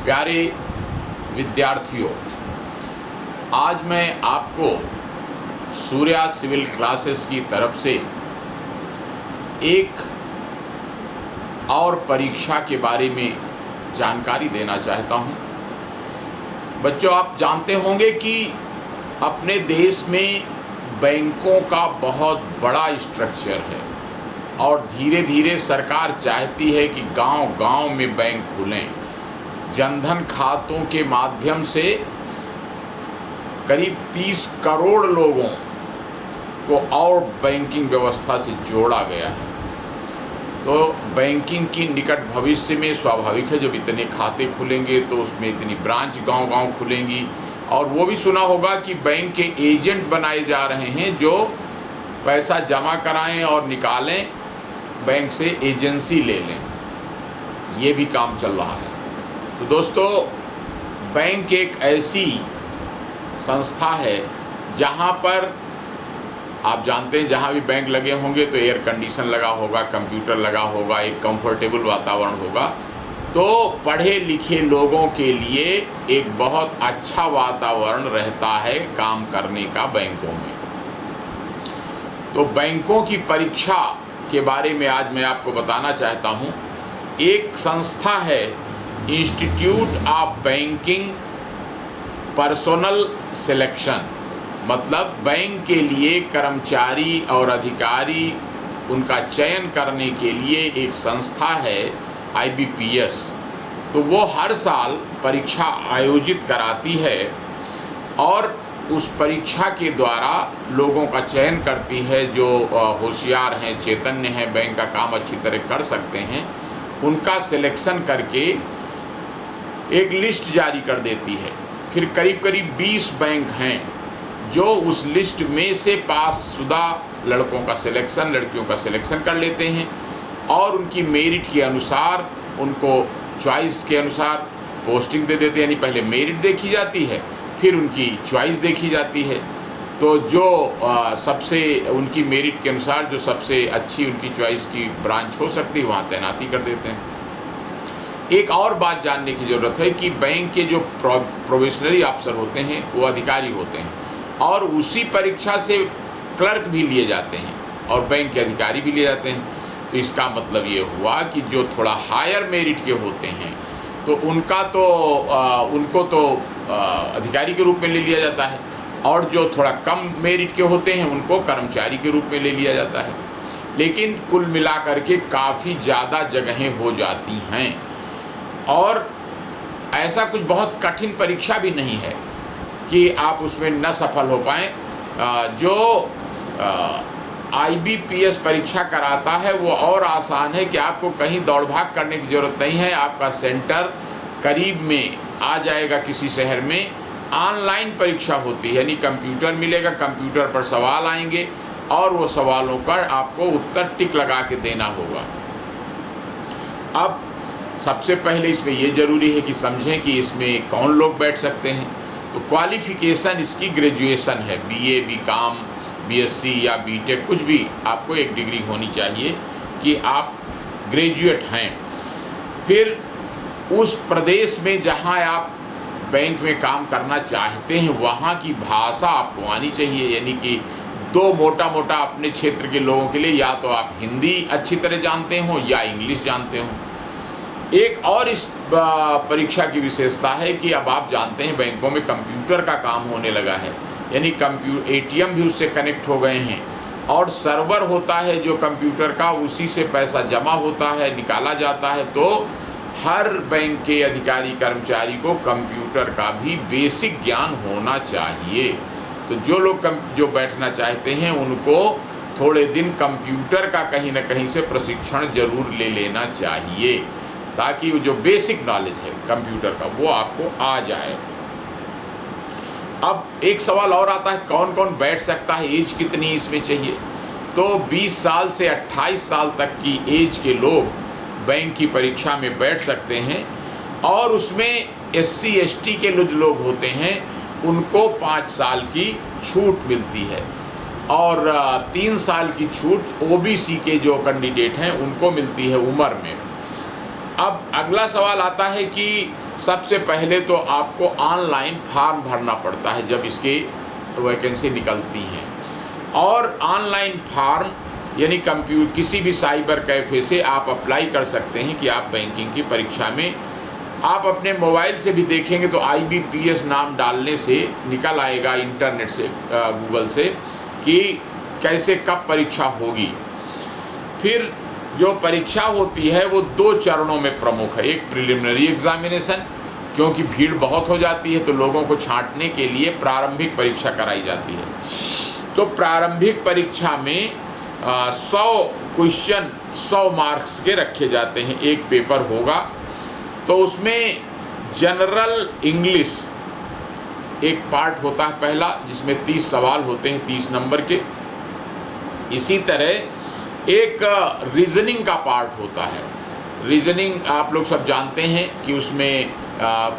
प्यारे विद्यार्थियों, आज मैं आपको सूर्या सिविल क्लासेस की तरफ से एक और परीक्षा के बारे में जानकारी देना चाहता हूं। बच्चों, आप जानते होंगे कि अपने देश में बैंकों का बहुत बड़ा स्ट्रक्चर है और धीरे धीरे सरकार चाहती है कि गांव-गांव में बैंक खुलें। जनधन खातों के माध्यम से करीब 30 करोड़ लोगों को और बैंकिंग व्यवस्था से जोड़ा गया है। तो बैंकिंग की निकट भविष्य में स्वाभाविक है, जब इतने खाते खुलेंगे तो उसमें इतनी ब्रांच गांव-गांव खुलेंगी। और वो भी सुना होगा कि बैंक के एजेंट बनाए जा रहे हैं जो पैसा जमा कराएं और निकालें, बैंक से एजेंसी ले लें। ये भी काम चल रहा है। तो दोस्तों, बैंक एक ऐसी संस्था है जहां पर आप जानते हैं, जहाँ भी बैंक लगे होंगे तो एयर कंडीशन लगा होगा, कंप्यूटर लगा होगा, एक कंफर्टेबल वातावरण होगा। तो पढ़े लिखे लोगों के लिए एक बहुत अच्छा वातावरण रहता है काम करने का बैंकों में। तो बैंकों की परीक्षा के बारे में आज मैं आपको बताना चाहता हूँ। एक संस्था है institute of banking personnel selection, मतलब बैंक के लिए कर्मचारी और अधिकारी उनका चयन करने के लिए एक संस्था है IBPS। तो वो हर साल परीक्षा आयोजित कराती है और उस परीक्षा के द्वारा लोगों का चयन करती है जो होशियार हैं, चैतन्य हैं, बैंक का काम अच्छी तरह कर सकते हैं। उनका सिलेक्शन करके एक लिस्ट जारी कर देती है। फिर करीब करीब 20 बैंक हैं जो उस लिस्ट में से पासशुदा लड़कों का सिलेक्शन, लड़कियों का सिलेक्शन कर लेते हैं और उनकी मेरिट के अनुसार, उनको चॉइस के अनुसार पोस्टिंग दे देते हैं। यानी पहले मेरिट देखी जाती है, फिर उनकी चॉइस देखी जाती है। तो जो सबसे उनकी मेरिट के अनुसार जो सबसे अच्छी उनकी चॉइस की ब्रांच हो सकती है वहाँ तैनाती कर देते हैं। एक और बात जानने की ज़रूरत है कि बैंक के जो प्रोबेशनरी अफसर होते हैं वो अधिकारी होते हैं और उसी परीक्षा से क्लर्क भी लिए जाते हैं और बैंक के अधिकारी भी लिए जाते हैं। तो इसका मतलब ये हुआ कि जो थोड़ा हायर मेरिट के होते हैं तो उनको तो अधिकारी के रूप में ले लिया जाता है और जो थोड़ा कम मेरिट के होते हैं उनको कर्मचारी के रूप में ले लिया जाता है। लेकिन कुल मिलाकर के काफ़ी ज़्यादा जगहें हो जाती हैं और ऐसा कुछ बहुत कठिन परीक्षा भी नहीं है कि आप उसमें न सफल हो पाएँ। जो IBPS परीक्षा कराता है वो और आसान है कि आपको कहीं दौड़ भाग करने की ज़रूरत नहीं है। आपका सेंटर करीब में आ जाएगा, किसी शहर में ऑनलाइन परीक्षा होती है। यानी कंप्यूटर मिलेगा, कंप्यूटर पर सवाल आएंगे और वो सवालों पर आपको उत्तर टिक लगा के देना होगा। अब सबसे पहले इसमें ये ज़रूरी है कि समझें कि इसमें कौन लोग बैठ सकते हैं। तो क्वालिफ़िकेशन इसकी ग्रेजुएशन है, BA, BCom, BSc या BTech, कुछ भी आपको एक डिग्री होनी चाहिए कि आप ग्रेजुएट हैं। फिर उस प्रदेश में जहां आप बैंक में काम करना चाहते हैं वहां की भाषा आपको आनी चाहिए। यानी कि दो मोटा मोटा अपने क्षेत्र के लोगों के लिए, या तो आप हिंदी अच्छी तरह जानते हों या इंग्लिश जानते हों। एक और इस परीक्षा की विशेषता है कि अब आप जानते हैं बैंकों में कंप्यूटर का काम होने लगा है। यानी ATM भी उससे कनेक्ट हो गए हैं और सर्वर होता है जो कंप्यूटर का, उसी से पैसा जमा होता है, निकाला जाता है। तो हर बैंक के अधिकारी कर्मचारी को कंप्यूटर का भी बेसिक ज्ञान होना चाहिए। तो जो लोग जो बैठना चाहते हैं उनको थोड़े दिन कंप्यूटर का कहीं ना कहीं से प्रशिक्षण जरूर ले लेना चाहिए ताकि वो जो बेसिक नॉलेज है कंप्यूटर का वो आपको आ जाए। अब एक सवाल और आता है, कौन कौन बैठ सकता है, एज कितनी इसमें चाहिए। तो 20 साल से 28 साल तक की एज के लोग बैंक की परीक्षा में बैठ सकते हैं और उसमें SC ST के जो लोग होते हैं उनको 5 साल की छूट मिलती है और 3 साल की छूट OBC के जो कैंडिडेट हैं उनको मिलती है उम्र में। अब अगला सवाल आता है कि सबसे पहले तो आपको ऑनलाइन फॉर्म भरना पड़ता है जब इसकी वैकेंसी निकलती हैं, और ऑनलाइन फॉर्म यानी किसी भी साइबर कैफ़े से आप अप्लाई कर सकते हैं कि आप बैंकिंग की परीक्षा में, आप अपने मोबाइल से भी देखेंगे तो IBPS नाम डालने से निकल आएगा इंटरनेट से, गूगल से, कि कैसे कब परीक्षा होगी। फिर जो परीक्षा होती है वो 2 चरणों में प्रमुख है। एक प्रिलिमिनरी एग्जामिनेशन, क्योंकि भीड़ बहुत हो जाती है तो लोगों को छांटने के लिए प्रारंभिक परीक्षा कराई जाती है। तो प्रारंभिक परीक्षा में 100 क्वेश्चन 100 मार्क्स के रखे जाते हैं, एक पेपर होगा। तो उसमें जनरल इंग्लिश एक पार्ट होता है पहला, जिसमें 30 सवाल होते हैं 30 नंबर के। इसी तरह एक रीजनिंग का पार्ट होता है। रीजनिंग आप लोग सब जानते हैं कि उसमें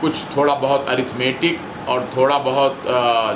कुछ थोड़ा बहुत अरिथमेटिक और थोड़ा बहुत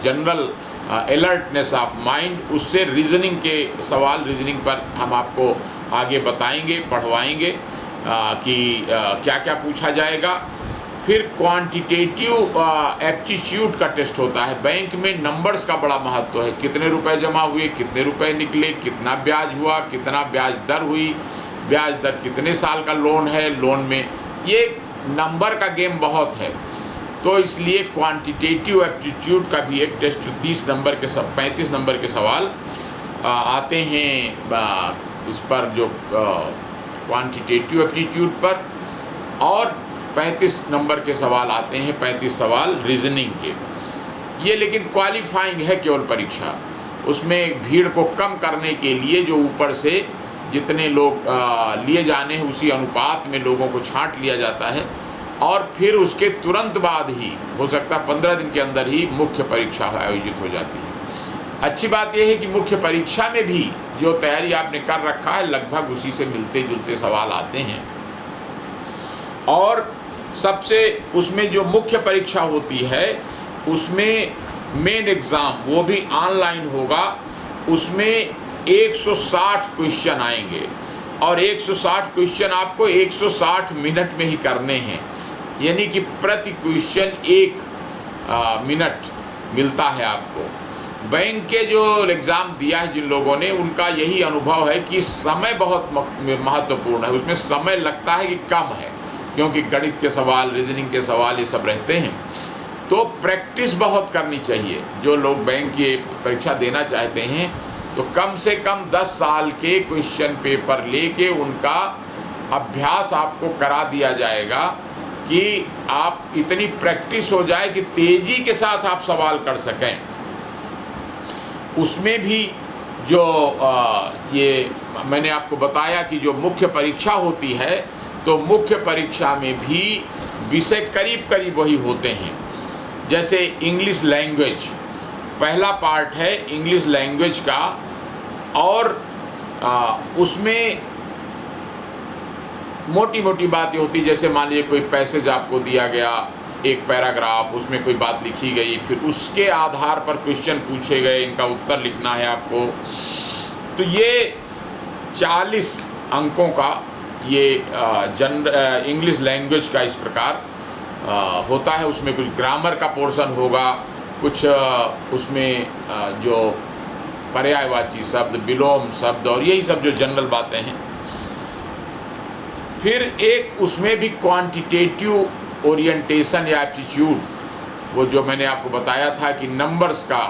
जनरल अलर्टनेस ऑफ माइंड, उससे रीजनिंग के सवाल, रीजनिंग पर हम आपको आगे बताएंगे, पढ़वाएंगे कि क्या क्या पूछा जाएगा। फिर क्वांटिटेटिव एप्टीट्यूड का टेस्ट होता है। बैंक में नंबर्स का बड़ा महत्व है, कितने रुपए जमा हुए, कितने रुपए निकले, कितना ब्याज हुआ, कितना ब्याज दर हुई, ब्याज दर कितने साल का लोन है, लोन में ये नंबर का गेम बहुत है। तो इसलिए क्वांटिटेटिव एप्टीट्यूड का भी एक टेस्ट 35 नंबर के सवाल आते हैं इस पर, जो क्वांटिटेटिव एप्टीट्यूड पर, और 35 नंबर के सवाल आते हैं, 35 सवाल रीजनिंग के। ये लेकिन क्वालिफाइंग है केवल परीक्षा, उसमें भीड़ को कम करने के लिए जो ऊपर से जितने लोग लिए जाने हैं उसी अनुपात में लोगों को छांट लिया जाता है, और फिर उसके तुरंत बाद ही, हो सकता है 15 दिन के अंदर ही, मुख्य परीक्षा आयोजित हो जाती है। अच्छी बात यह है कि मुख्य परीक्षा में भी जो तैयारी आपने कर रखा है लगभग उसी से मिलते जुलते सवाल आते हैं। और सबसे उसमें जो मुख्य परीक्षा होती है उसमें मेन एग्ज़ाम वो भी ऑनलाइन होगा। उसमें 160 क्वेश्चन आएंगे, और 160 क्वेश्चन आपको 160 मिनट में ही करने हैं, यानी कि प्रति क्वेश्चन 1 मिनट मिलता है आपको। बैंक के जो एग्ज़ाम दिया है जिन लोगों ने, उनका यही अनुभव है कि समय बहुत महत्वपूर्ण है, उसमें समय लगता है कि कम है, क्योंकि गणित के सवाल, रीजनिंग के सवाल ये सब रहते हैं। तो प्रैक्टिस बहुत करनी चाहिए। जो लोग बैंक की परीक्षा देना चाहते हैं तो कम से कम 10 साल के क्वेश्चन पेपर लेके उनका अभ्यास आपको करा दिया जाएगा कि आप इतनी प्रैक्टिस हो जाए कि तेज़ी के साथ आप सवाल कर सकें। उसमें भी जो ये मैंने आपको बताया कि जो मुख्य परीक्षा होती है, तो मुख्य परीक्षा में भी विषय करीब करीब वही होते हैं। जैसे इंग्लिश लैंग्वेज पहला पार्ट है इंग्लिश लैंग्वेज का, और उसमें मोटी मोटी बातें होती, जैसे मान लीजिए कोई पैसेज आपको दिया गया, एक पैराग्राफ, उसमें कोई बात लिखी गई, फिर उसके आधार पर क्वेश्चन पूछे गए, इनका उत्तर लिखना है आपको। तो ये 40 अंकों का ये इंग्लिश लैंग्वेज का इस प्रकार होता है। उसमें कुछ ग्रामर का पोर्शन होगा, कुछ उसमें जो पर्यायवाची शब्द, विलोम शब्द और यही सब जो जनरल बातें हैं। फिर एक उसमें भी क्वांटिटेटिव ओरिएंटेशन या एप्टीट्यूड, वो जो मैंने आपको बताया था कि नंबर्स का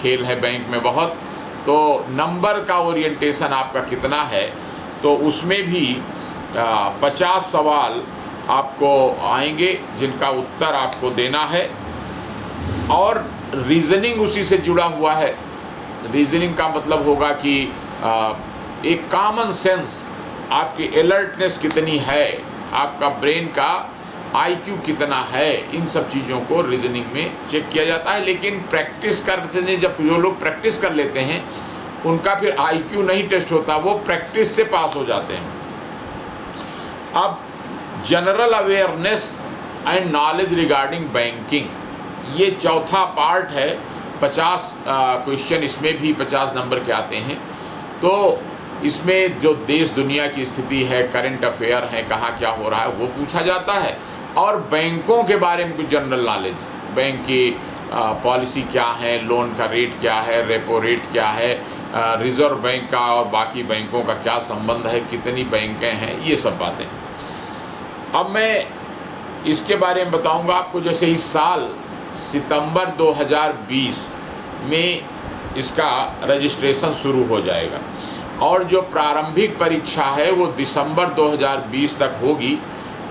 खेल है बैंक में बहुत, तो नंबर का ओरिएंटेशन आपका कितना है, तो उसमें भी 50 सवाल आपको आएंगे जिनका उत्तर आपको देना है। और रीजनिंग उसी से जुड़ा हुआ है। रीजनिंग का मतलब होगा कि एक कॉमन सेंस, आपकी अलर्टनेस कितनी है, आपका ब्रेन का IQ कितना है, इन सब चीज़ों को रीजनिंग में चेक किया जाता है। लेकिन प्रैक्टिस करते हैं, जब जो लोग प्रैक्टिस कर लेते हैं उनका फिर IQ नहीं टेस्ट होता, वो प्रैक्टिस से पास हो जाते हैं। अब general awareness and knowledge regarding banking, ये चौथा पार्ट है। 50 क्वेश्चन इसमें भी 50 नंबर के आते हैं। तो इसमें जो देश दुनिया की स्थिति है, करंट अफेयर है, कहाँ क्या हो रहा है, वो पूछा जाता है। और बैंकों के बारे में कुछ जनरल नॉलेज, बैंक की पॉलिसी क्या है, लोन का रेट क्या है, रेपो रेट क्या है, रिज़र्व बैंक का और बाकी बैंकों का क्या संबंध है, कितनी बैंकें हैं, ये सब बातें। अब मैं इसके बारे में बताऊंगा आपको। जैसे इस साल सितंबर 2020 में इसका रजिस्ट्रेशन शुरू हो जाएगा और जो प्रारंभिक परीक्षा है वो दिसंबर 2020 तक होगी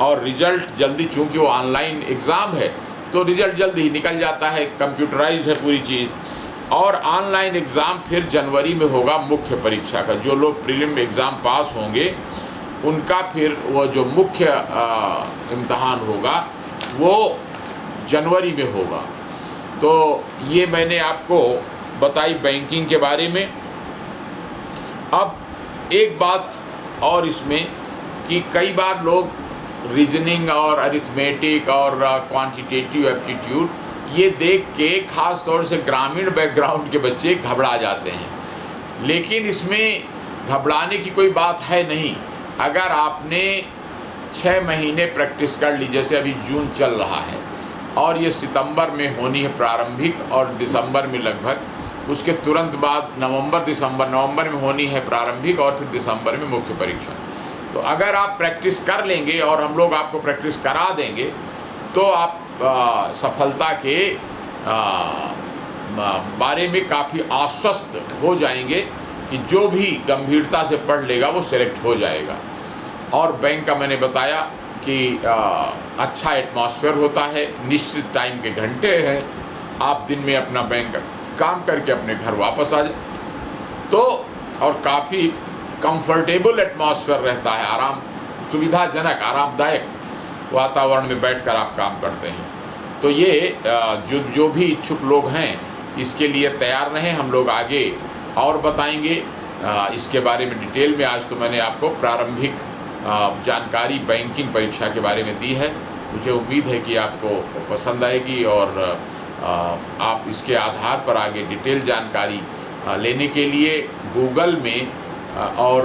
और रिज़ल्ट जल्दी, चूँकि वो ऑनलाइन एग्ज़ाम है तो रिज़ल्ट जल्दी ही निकल जाता है, कंप्यूटराइज्ड है पूरी चीज़। और ऑनलाइन एग्ज़ाम फिर जनवरी में होगा मुख्य परीक्षा का। जो लोग प्रीलिम एग्ज़ाम पास होंगे उनका फिर वो जो मुख्य इम्तहान होगा वो जनवरी में होगा। तो ये मैंने आपको बताई बैंकिंग के बारे में। अब एक बात और इसमें कि कई बार लोग रीजनिंग और अरिथमेटिक और क्वांटिटेटिव एप्टीट्यूड ये देख के ख़ास तौर से ग्रामीण बैकग्राउंड के बच्चे घबरा जाते हैं, लेकिन इसमें घबराने की कोई बात है नहीं। अगर आपने 6 महीने प्रैक्टिस कर ली, जैसे अभी जून चल रहा है और ये सितंबर में होनी है प्रारंभिक और दिसंबर में लगभग, उसके तुरंत बाद नवंबर में होनी है प्रारंभिक और फिर दिसंबर में मुख्य परीक्षा। तो अगर आप प्रैक्टिस कर लेंगे और हम लोग आपको प्रैक्टिस करा देंगे तो आप सफलता के बारे में काफ़ी आश्वस्त हो जाएंगे कि जो भी गंभीरता से पढ़ लेगा वो सेलेक्ट हो जाएगा। और बैंक का मैंने बताया कि अच्छा एटमॉस्फेयर होता है, निश्चित टाइम के घंटे हैं, आप दिन में अपना बैंक काम करके अपने घर वापस आ जाए तो, और काफ़ी कंफर्टेबल एटमॉस्फेयर रहता है, सुविधाजनक आरामदायक वातावरण में बैठकर आप काम करते हैं। तो ये जो भी इच्छुक लोग हैं इसके लिए तैयार रहें, हम लोग आगे और बताएंगे इसके बारे में डिटेल में। आज तो मैंने आपको प्रारंभिक जानकारी बैंकिंग परीक्षा के बारे में दी है। मुझे उम्मीद है कि आपको पसंद आएगी और आप इसके आधार पर आगे डिटेल जानकारी लेने के लिए गूगल में और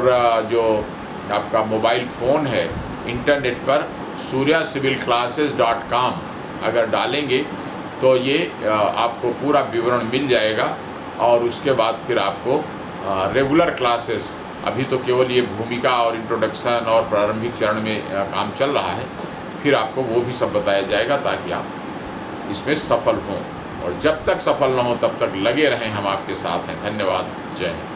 जो आपका मोबाइल फ़ोन है इंटरनेट पर suryacivil.classes.com अगर डालेंगे तो ये आपको पूरा विवरण मिल जाएगा और उसके बाद फिर आपको रेगुलर क्लासेस, अभी तो केवल ये भूमिका और इंट्रोडक्शन और प्रारंभिक चरण में काम चल रहा है, फिर आपको वो भी सब बताया जाएगा ताकि आप इसमें सफल हों। और जब तक सफल ना हो तब तक लगे रहें, हम आपके साथ हैं। धन्यवाद। जय हिंद।